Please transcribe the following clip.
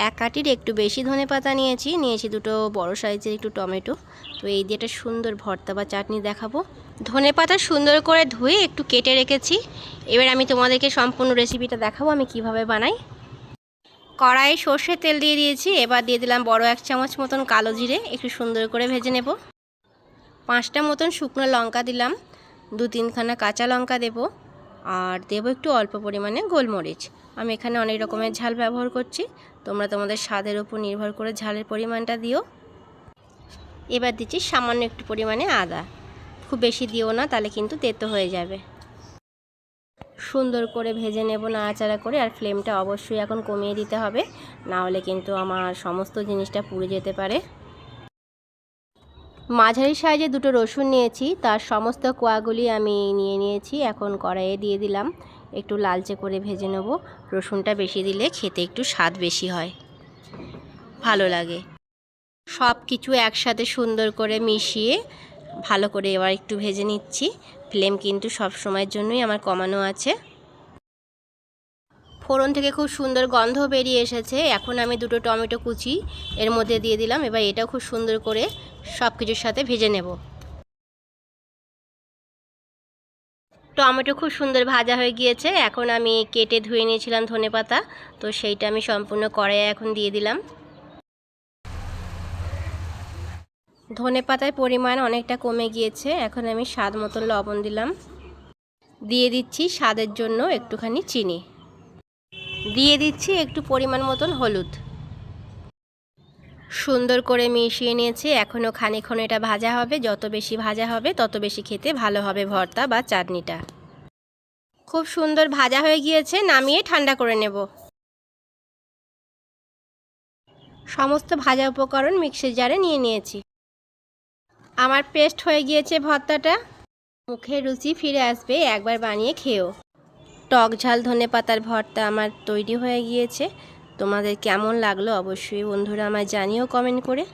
এক কাঠির একটু বেশি ধনেপাতা নিয়েছি দুটো বড় সাইজের একটু টমেটো। তো এই দিয়ে একটা সুন্দর ভর্তা বা চাটনি দেখাবো। ধনেপাতা সুন্দর করে ধুয়ে একটু কেটে রেখেছি। এবার আমি তোমাদেরকে সম্পূর্ণ রেসিপিটা দেখাবো আমি কিভাবে বানাই। কড়াইয়ে সর্ষের তেল দিয়ে দিয়েছি। এবার দিয়ে দিলাম বড় 1 চামচ মতন কালো জিরে, একটু সুন্দর করে ভেজে নেব। 5টা মতন শুকনো লঙ্কা দিলাম, 2-3খানা কাঁচা লঙ্কা দেব, আর দেব একটু অল্প পরিমাণে গোলমরিচ। আমি এখানে অনেক রকমের ঝাল ব্যবহার করছি, তোমরা তোমাদের স্বাদের উপর নির্ভর করে ঝালের পরিমাণটা দিও। এবার দিচ্ছি সামান্য একটু পরিমাণে আদা, খুব বেশি দিও না, তাহলে কিন্তু তেতো হয়ে যাবে। সুন্দর করে ভেজে নেব নাড়াচাড়া করে, আর ফ্লেমটা অবশ্যই এখন কমিয়ে দিতে হবে, না হলে কিন্তু আমার সমস্ত জিনিসটা পুড়ে যেতে পারে। মাঝারি সাইজে 2টো রসুন নিয়েছি, তার সমস্ত কোয়াগুলি আমি নিয়েছি। এখন কড়াইয়ে দিয়ে দিলাম, একটু লালচে করে ভেজে নেব। রসুনটা বেশি দিলে খেতে একটু স্বাদ বেশি হয়, ভালো লাগে। সব কিছু একসাথে সুন্দর করে মিশিয়ে ভালো করে এবার একটু ভেজে নিচ্ছি। ফ্লেম কিন্তু সব সময়ের জন্যই আমার কমানো আছে। ফোড়ন থেকে খুব সুন্দর গন্ধ বেরিয়ে এসেছে। এখন আমি 2টো টমেটো কুচি এর মধ্যে দিয়ে দিলাম। এবার এটাও খুব সুন্দর করে সব কিছুর সাথে ভেজে নেব। টমেটো খুব সুন্দর ভাজা হয়ে গিয়েছে। এখন আমি কেটে ধুয়ে নিয়েছিলাম ধনেপাতা, তো সেইটা আমি সম্পূর্ণ কড়াইয়ে এখন দিয়ে দিলাম। ধনেপাতার পরিমাণ অনেকটা কমে গিয়েছে, এখন আমি স্বাদ মতন লবণ দিলাম। দিয়ে দিচ্ছি স্বাদের জন্য একটুখানি চিনি, দিয়ে দিচ্ছি একটু পরিমাণ মতন হলুদ। সুন্দর করে মিশিয়ে নিয়েছি। এখনও খানিকক্ষণ এটা ভাজা হবে, যত বেশি ভাজা হবে তত বেশি খেতে ভালো হবে ভর্তা বা চাটনিটা। খুব সুন্দর ভাজা হয়ে গিয়েছে, নামিয়ে ঠান্ডা করে নেব। সমস্ত ভাজা উপকরণ মিক্সির জারে নিয়ে নিয়েছি। আমার পেস্ট হয়ে গিয়েছে ভর্তাটা, মুখে রুচি ফিরে আসবে একবার বানিয়ে খেও। টক ঝাল ধনেপাতার ভর্তা আমার তৈরি হয়ে গিয়েছে। তোমাদের কেমন লাগলো অবশ্যই বন্ধুরা আমায় জানিও কমেন্ট করে।